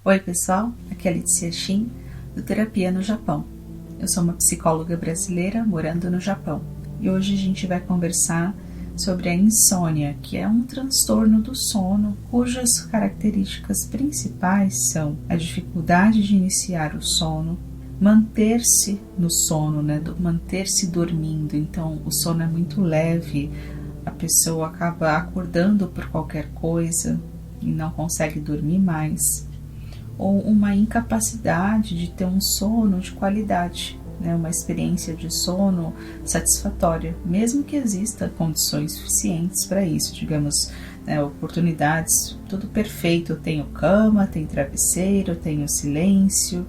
Oi pessoal, aqui é a Letícia Shin, do Terapia no Japão. Eu sou uma psicóloga brasileira morando no Japão e hoje a gente vai conversar sobre a insônia, que é um transtorno do sono cujas características principais são a dificuldade de iniciar o sono, manter-se no sono, manter-se dormindo. Então o sono é muito leve, a pessoa acaba acordando por qualquer coisa e não consegue dormir mais, ou uma incapacidade de ter um sono de qualidade, uma experiência de sono satisfatória, mesmo que exista condições suficientes para isso, digamos, oportunidades, tudo perfeito, eu tenho cama, tenho travesseiro, tenho silêncio,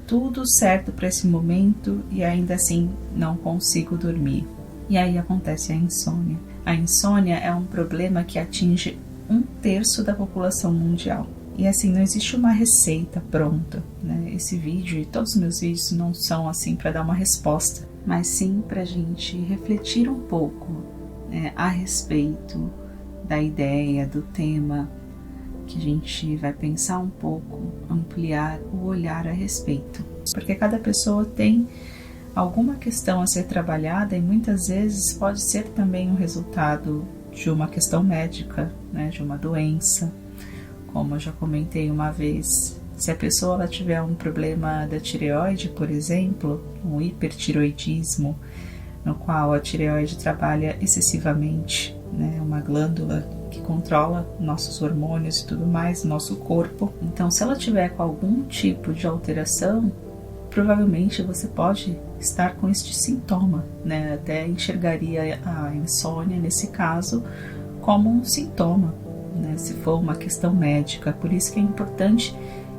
tudo certo para esse momento e ainda assim não consigo dormir. E aí acontece a insônia. A insônia é um problema que atinge 1/3 da população mundial. E assim, não existe uma receita pronta, Esse vídeo e todos os meus vídeos não são assim para dar uma resposta, mas sim para a gente refletir um pouco a respeito da ideia, do tema, que a gente vai pensar um pouco, ampliar o olhar a respeito. Porque cada pessoa tem alguma questão a ser trabalhada e muitas vezes pode ser também um resultado de uma questão médica, de uma doença. Como eu já comentei uma vez, se a pessoa ela tiver um problema da tireoide, por exemplo, um hipertireoidismo, no qual a tireoide trabalha excessivamente, uma glândula que controla nossos hormônios e tudo mais, nosso corpo. Então, se ela tiver com algum tipo de alteração, provavelmente você pode estar com este sintoma, Até enxergaria a insônia, nesse caso, como um sintoma, se for uma questão médica. Por isso que é importante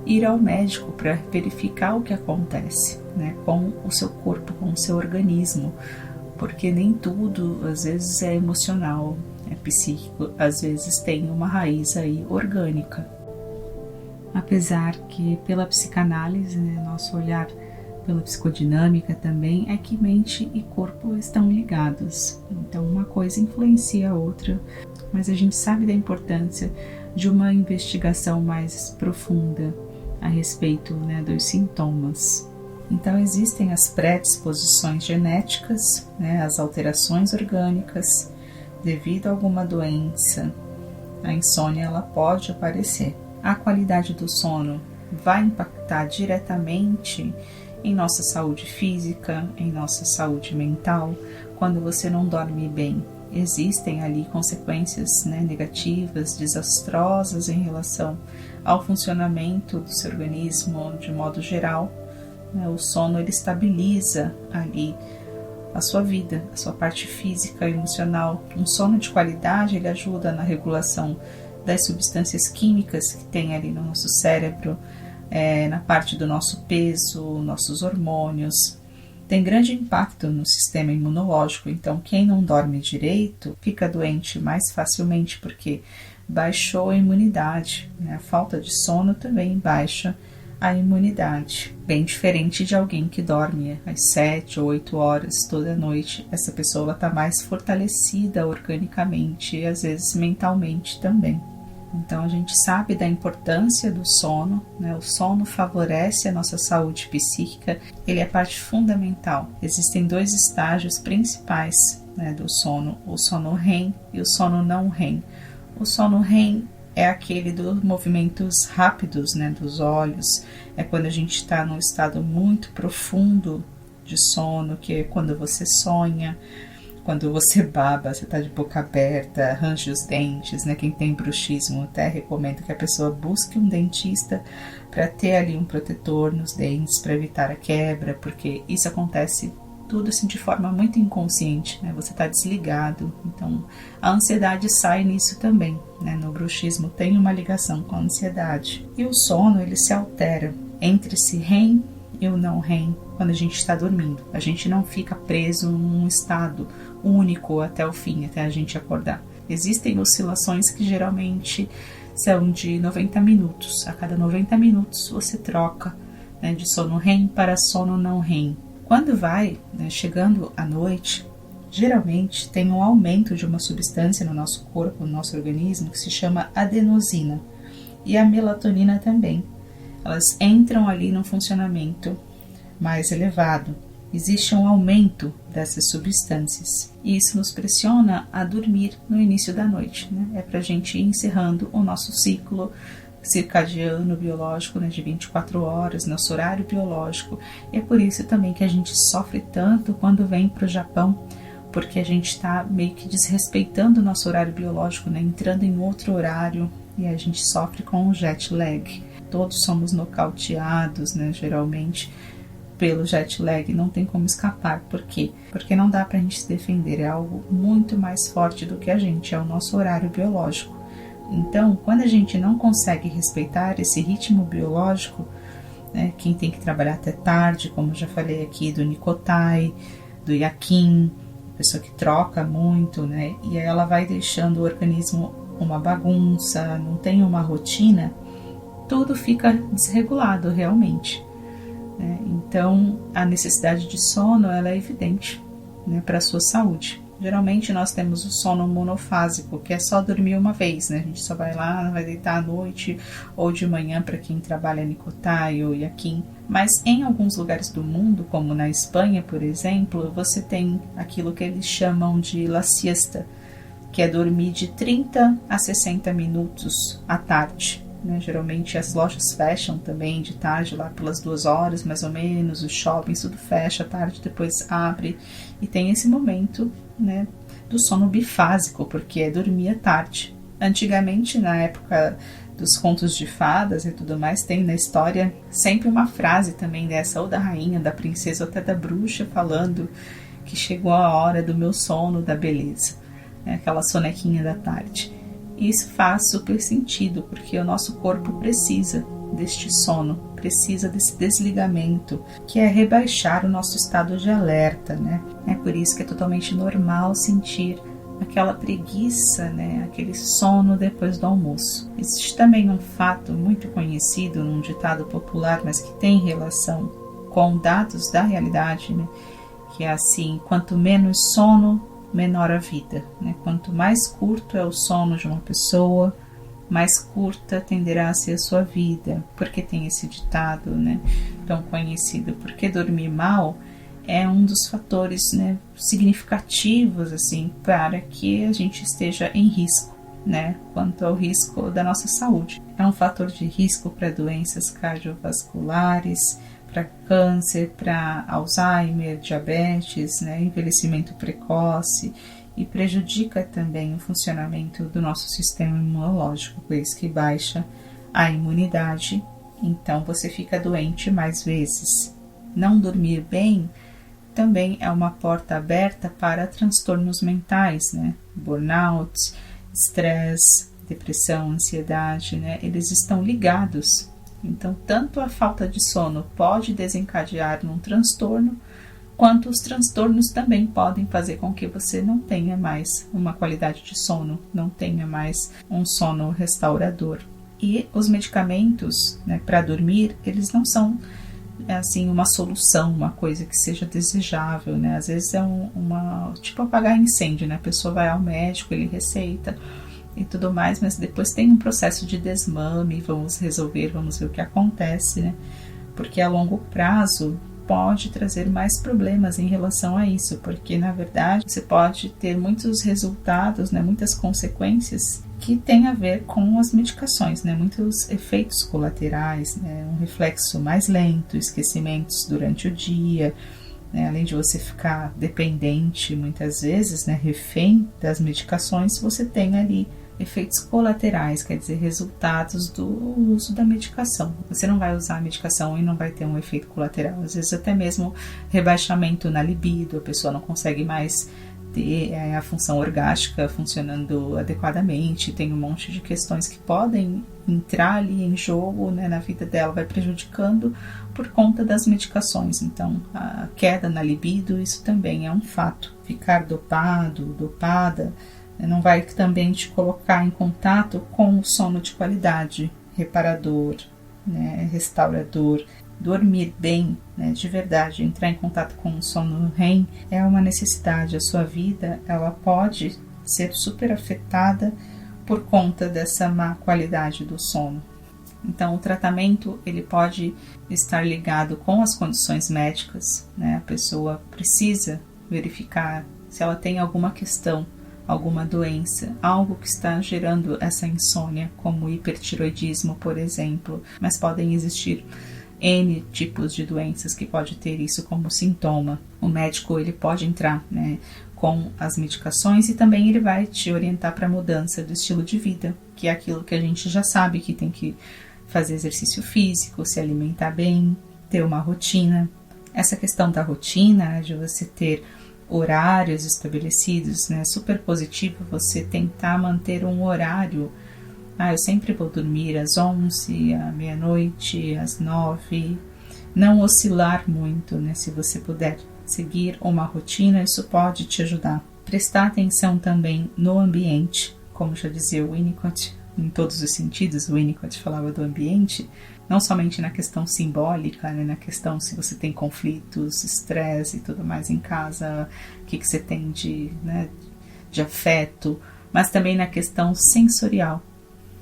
ir ao médico para verificar o que acontece, com o seu corpo, com o seu organismo, porque nem tudo, às vezes, é emocional, é psíquico, às vezes tem uma raiz aí orgânica. Apesar que pela psicanálise, nosso olhar pela psicodinâmica também é que mente e corpo estão ligados. Então uma coisa influencia a outra, mas a gente sabe da importância de uma investigação mais profunda a respeito dos sintomas. Então existem as predisposições genéticas, as alterações orgânicas, devido a alguma doença, a insônia ela pode aparecer. A qualidade do sono vai impactar diretamente em nossa saúde física, em nossa saúde mental. Quando você não dorme bem, existem ali consequências negativas, desastrosas em relação ao funcionamento do seu organismo de modo geral. O sono ele estabiliza ali a sua vida, a sua parte física e emocional. Um sono de qualidade ele ajuda na regulação das substâncias químicas que tem ali no nosso cérebro, na parte do nosso peso, nossos hormônios. Tem grande impacto no sistema imunológico, então quem não dorme direito fica doente mais facilmente porque baixou a imunidade. A falta de sono também baixa a imunidade, bem diferente de alguém que dorme às 7 ou 8 horas toda noite. Essa pessoa está mais fortalecida organicamente e às vezes mentalmente também. Então a gente sabe da importância do sono, O sono favorece a nossa saúde psíquica, ele é parte fundamental. Existem 2 estágios principais do sono, o sono REM e o sono não REM. O sono REM é aquele dos movimentos rápidos, dos olhos, é quando a gente está num estado muito profundo de sono, que é quando você sonha, quando você baba, você está de boca aberta, range os dentes, Quem tem bruxismo até recomendo que a pessoa busque um dentista para ter ali um protetor nos dentes, para evitar a quebra, porque isso acontece tudo assim de forma muito inconsciente, Você está desligado, então a ansiedade sai nisso também, No bruxismo tem uma ligação com a ansiedade. E o sono, ele se altera entre esse REM e o não REM quando a gente está dormindo. A gente não fica preso num estado único até o fim, até a gente acordar. Existem oscilações que geralmente são de 90 minutos. A cada 90 minutos você troca de sono REM para sono não REM. Quando vai chegando à noite, geralmente tem um aumento de uma substância no nosso corpo, no nosso organismo, que se chama adenosina. E a melatonina também. elas entram ali num funcionamento mais elevado. Existe um aumento dessas substâncias e isso nos pressiona a dormir no início da noite, né? É para a gente ir encerrando o nosso ciclo circadiano biológico, né, de 24 horas, nosso horário biológico. E é por isso também que a gente sofre tanto quando vem para o Japão, porque a gente está meio que desrespeitando o nosso horário biológico, né, entrando em outro horário, e a gente sofre com o jet lag. Todos somos nocauteados, né, geralmente, pelo jet lag, não tem como escapar. Por quê? Porque não dá pra gente se defender, é algo muito mais forte do que a gente, é o nosso horário biológico. Então, quando a gente não consegue respeitar esse ritmo biológico, né, quem tem que trabalhar até tarde, como eu já falei aqui, do Nikotai, do Yakin, pessoa que troca muito, né, e aí ela vai deixando o organismo uma bagunça, não tem uma rotina, tudo fica desregulado realmente. Então, a necessidade de sono ela é evidente, né, para a sua saúde. Geralmente nós temos o sono monofásico, que é só dormir uma vez, né? A gente só vai lá, vai deitar à noite ou de manhã para quem trabalha Nikotai ou Yakin. Mas em alguns lugares do mundo, como na Espanha, por exemplo, você tem aquilo que eles chamam de la siesta, que é dormir de 30 a 60 minutos à tarde. Geralmente as lojas fecham também de tarde, lá pelas 2 horas mais ou menos, os shoppings tudo fecha à tarde, depois abre, e tem esse momento, né, do sono bifásico, porque é dormir à tarde. Antigamente, na época dos contos de fadas e tudo mais, tem na história sempre uma frase também dessa, ou da rainha, da princesa, ou até da bruxa, falando que chegou a hora do meu sono, da beleza, aquela sonequinha da tarde. Isso faz super sentido, porque o nosso corpo precisa deste sono, precisa desse desligamento, que é rebaixar o nosso estado de alerta, né? É por isso que é totalmente normal sentir aquela preguiça, né? Aquele sono depois do almoço. Existe também um fato muito conhecido num ditado popular, mas que tem relação com dados da realidade, né? Que é assim: quanto menos sono, menor a vida, né? Quanto mais curto é o sono de uma pessoa, mais curta tenderá a ser a sua vida, porque tem esse ditado, né, tão conhecido. Porque dormir mal é um dos fatores, né, significativos assim, para que a gente esteja em risco, né, quanto ao risco da nossa saúde. É um fator de risco para doenças cardiovasculares, para câncer, para Alzheimer, diabetes, né, envelhecimento precoce, e prejudica também o funcionamento do nosso sistema imunológico, por isso que baixa a imunidade, então você fica doente mais vezes. Não dormir bem também é uma porta aberta para transtornos mentais, né, burnout, estresse, depressão, ansiedade, né, eles estão ligados. Então, tanto a falta de sono pode desencadear num transtorno, quanto os transtornos também podem fazer com que você não tenha mais uma qualidade de sono, não tenha mais um sono restaurador. E os medicamentos, né, para dormir, eles não são assim uma solução, uma coisa que seja desejável, né? Às vezes é tipo apagar incêndio, né? A pessoa vai ao médico, ele receita e tudo mais, mas depois tem um processo de desmame, vamos resolver, vamos ver o que acontece, né? Porque a longo prazo pode trazer mais problemas em relação a isso, porque na verdade você pode ter muitos resultados, né, muitas consequências que tem a ver com as medicações, né, muitos efeitos colaterais, né, um reflexo mais lento, esquecimentos durante o dia, né, além de você ficar dependente muitas vezes, né, refém das medicações, você tem ali efeitos colaterais, quer dizer, resultados do uso da medicação. Você não vai usar a medicação e não vai ter um efeito colateral. Às vezes até mesmo rebaixamento na libido, a pessoa não consegue mais ter a função orgástica funcionando adequadamente, tem um monte de questões que podem entrar ali em jogo, né, na vida dela, vai prejudicando por conta das medicações. Então, a queda na libido, isso também é um fato. Ficar dopado, dopada, não vai também te colocar em contato com o sono de qualidade, reparador, né, restaurador. Dormir bem, né, de verdade, entrar em contato com o sono REM é uma necessidade. A sua vida ela pode ser super afetada por conta dessa má qualidade do sono. Então, o tratamento ele pode estar ligado com as condições médicas, né? A pessoa precisa verificar se ela tem alguma questão, alguma doença, algo que está gerando essa insônia, como o hipertiroidismo, por exemplo. Mas podem existir N tipos de doenças que pode ter isso como sintoma. O médico ele pode entrar, né, com as medicações e também ele vai te orientar para a mudança do estilo de vida, que é aquilo que a gente já sabe que tem que fazer exercício físico, se alimentar bem, ter uma rotina. Essa questão da rotina, de você ter horários estabelecidos, né, é super positivo você tentar manter um horário. Eu sempre vou dormir às 11, à meia-noite, às 9. Não oscilar muito, né? Se você puder seguir uma rotina, isso pode te ajudar. Prestar atenção também no ambiente, como já dizia o Winnicott, em todos os sentidos, o Winnicott falava do ambiente, não somente na questão simbólica, né? Na questão se você tem conflitos, estresse e tudo mais em casa, o que você tem de afeto, mas também na questão sensorial,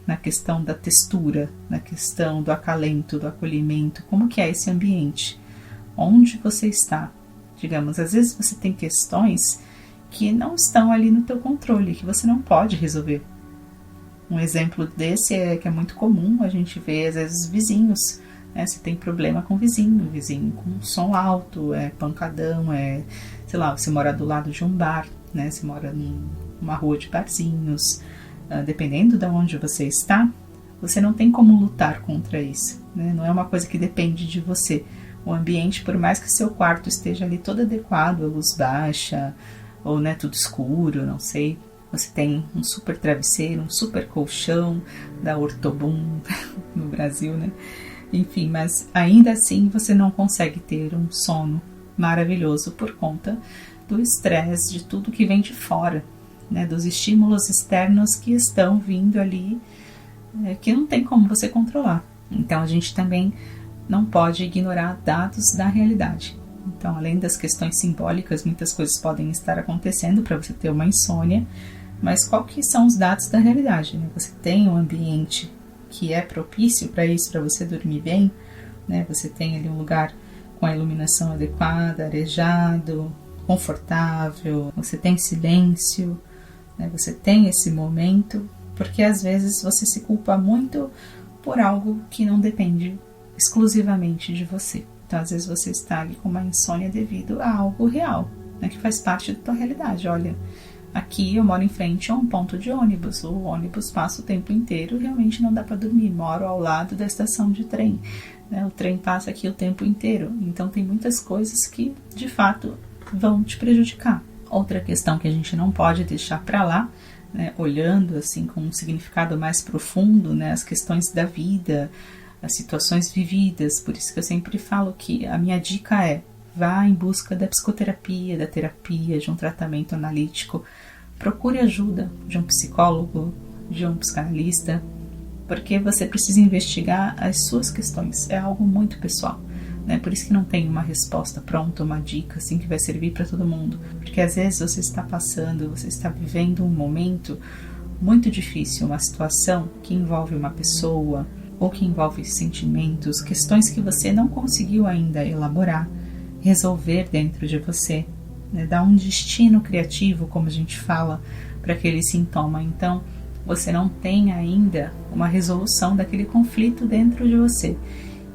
na questão da textura, na questão do acalento, do acolhimento, como que é esse ambiente, onde você está. Digamos, às vezes você tem questões que não estão ali no teu controle, que você não pode resolver. Um exemplo desse é que é muito comum a gente ver, às vezes, vizinhos, né? Você tem problema com vizinho com som alto, é pancadão, sei lá, você mora do lado de um bar, né? Você mora numa rua de barzinhos. Dependendo de onde você está, você não tem como lutar contra isso, né? Não é uma coisa que depende de você. O ambiente, por mais que seu quarto esteja ali todo adequado, a luz baixa, ou né, tudo escuro, não sei, você tem um super travesseiro, um super colchão da Ortobum no Brasil, né? Enfim, mas ainda assim você não consegue ter um sono maravilhoso por conta do estresse, de tudo que vem de fora, né, dos estímulos externos que estão vindo ali, que não tem como você controlar. Então a gente também não pode ignorar dados da realidade. Então, além das questões simbólicas, muitas coisas podem estar acontecendo para você ter uma insônia, mas qual que são os dados da realidade, né? Você tem um ambiente que é propício para isso, para você dormir bem, né? Você tem ali um lugar com a iluminação adequada, arejado, confortável, você tem silêncio, né? Você tem esse momento, porque às vezes você se culpa muito por algo que não depende exclusivamente de você. Então, às vezes você está ali com uma insônia devido a algo real, né, que faz parte da tua realidade. Olha, aqui eu moro em frente a um ponto de ônibus, o ônibus passa o tempo inteiro, realmente não dá para dormir. Moro ao lado da estação de trem, né, o trem passa aqui o tempo inteiro. Então, tem muitas coisas que, de fato, vão te prejudicar. Outra questão que a gente não pode deixar para lá, né, olhando assim com um significado mais profundo, né, as questões da vida, as situações vividas. Por isso que eu sempre falo que a minha dica é: vá em busca da psicoterapia, da terapia, de um tratamento analítico. Procure ajuda de um psicólogo, de um psicanalista, porque você precisa investigar as suas questões. É algo muito pessoal, né? Por isso que não tem uma resposta pronta, uma dica assim que vai servir para todo mundo. Porque às vezes você está passando, você está vivendo um momento muito difícil, uma situação que envolve uma pessoa, ou que envolve sentimentos, questões que você não conseguiu ainda elaborar, resolver dentro de você, né? Dar um destino criativo, como a gente fala, para aquele sintoma. Então, você não tem ainda uma resolução daquele conflito dentro de você.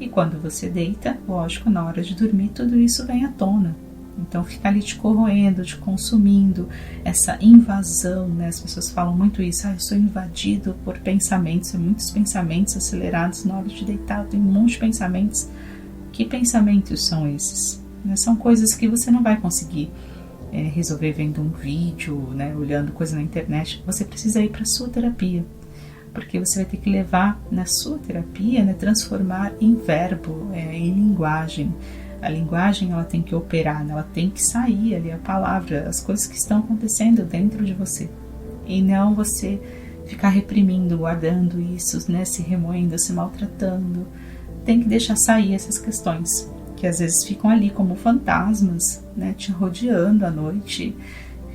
E quando você deita, lógico, na hora de dormir, tudo isso vem à tona. Então, fica ali te corroendo, te consumindo, essa invasão, né? As pessoas falam muito isso: eu sou invadido por pensamentos, muitos pensamentos acelerados na hora de deitar, eu tenho um monte de pensamentos. Que pensamentos são esses? São coisas que você não vai conseguir resolver vendo um vídeo, né? Olhando coisa na internet. Você precisa ir para a sua terapia, porque você vai ter que levar na sua terapia, né? Transformar em verbo, em linguagem. A linguagem, ela tem que operar, né? Ela tem que sair ali, a palavra, as coisas que estão acontecendo dentro de você. E não você ficar reprimindo, guardando isso, né? Se remoendo, se maltratando. Tem que deixar sair essas questões, que às vezes ficam ali como fantasmas, né? Te rodeando à noite.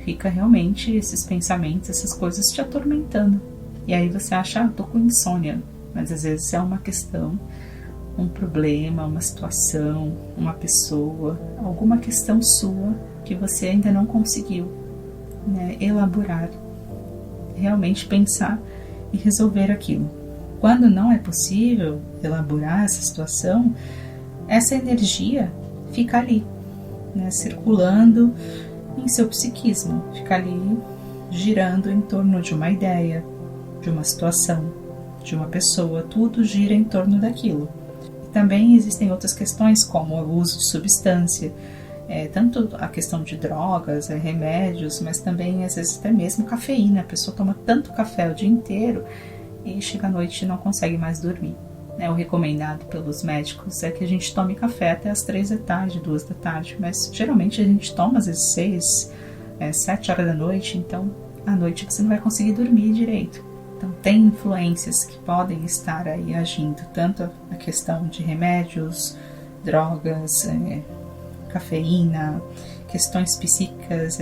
Fica realmente esses pensamentos, essas coisas te atormentando. E aí você acha: tô com insônia. mas às vezes é uma questão, um problema, uma situação, uma pessoa, alguma questão sua que você ainda não conseguiu, né, elaborar, realmente pensar e resolver aquilo. Quando não é possível elaborar essa situação, essa energia fica ali, né, circulando em seu psiquismo, fica ali girando em torno de uma ideia, de uma situação, de uma pessoa, tudo gira em torno daquilo. E também existem outras questões, como o uso de substância, tanto a questão de drogas, remédios, mas também às vezes até mesmo cafeína. A pessoa toma tanto café o dia inteiro e chega à noite e não consegue mais dormir. O recomendado pelos médicos é que a gente tome café até as 3 da tarde, 2 da tarde, mas geralmente a gente toma às vezes 6, 7 horas da noite, então à noite você não vai conseguir dormir direito. Então tem influências que podem estar aí agindo, tanto a questão de remédios, drogas, cafeína, questões psíquicas,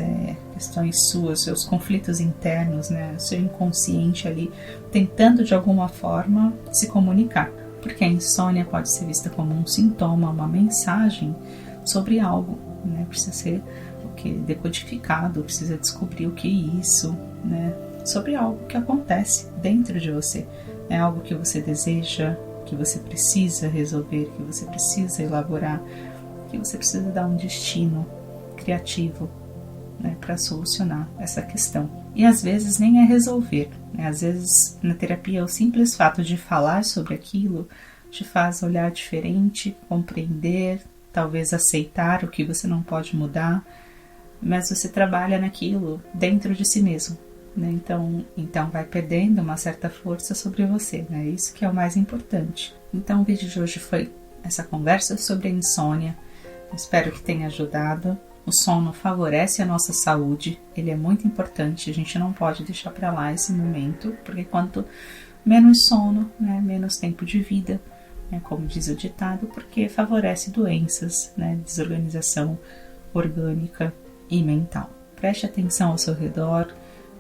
questões suas, seus conflitos internos, né, seu inconsciente ali, tentando de alguma forma se comunicar. Porque a insônia pode ser vista como um sintoma, uma mensagem sobre algo, né, precisa ser decodificado, precisa descobrir o que é isso, né, sobre algo que acontece dentro de você. É algo que você deseja, que você precisa resolver, que você precisa elaborar, que você precisa dar um destino criativo, né, para solucionar essa questão. E às vezes nem é resolver, né? Às vezes na terapia o simples fato de falar sobre aquilo te faz olhar diferente, compreender, talvez aceitar o que você não pode mudar, mas você trabalha naquilo dentro de si mesmo, né? Então vai perdendo uma certa força sobre você, né? Isso que é o mais importante. Então o vídeo de hoje foi essa conversa sobre a insônia. Espero que tenha ajudado. O sono favorece a nossa saúde, ele é muito importante, a gente não pode deixar para lá esse momento, porque quanto menos sono, né, menos tempo de vida, né, como diz o ditado, porque favorece doenças, né, desorganização orgânica e mental. Preste atenção ao seu redor,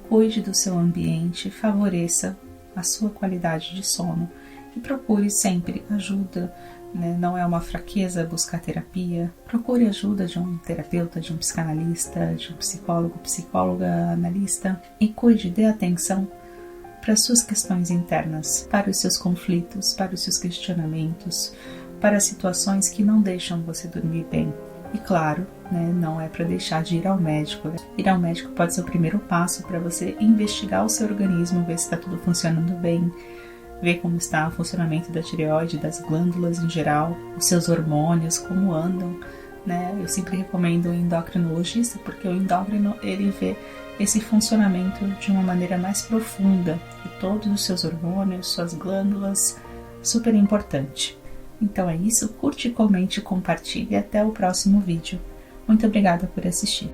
cuide do seu ambiente, favoreça a sua qualidade de sono e procure sempre ajuda. Não é uma fraqueza buscar terapia. Procure ajuda de um terapeuta, de um psicanalista, de um psicólogo, psicóloga, analista, e cuide, dê atenção para as suas questões internas, para os seus conflitos, para os seus questionamentos, para as situações que não deixam você dormir bem. E claro, não é para deixar de ir ao médico. Ir ao médico pode ser o primeiro passo para você investigar o seu organismo, ver se está tudo funcionando bem, ver como está o funcionamento da tireoide, das glândulas em geral, os seus hormônios, como andam, né? Eu sempre recomendo o endocrinologista, porque o endócrino, ele vê esse funcionamento de uma maneira mais profunda, e todos os seus hormônios, suas glândulas, super importante. Então é isso, curte, comente, compartilhe e até o próximo vídeo. Muito obrigada por assistir.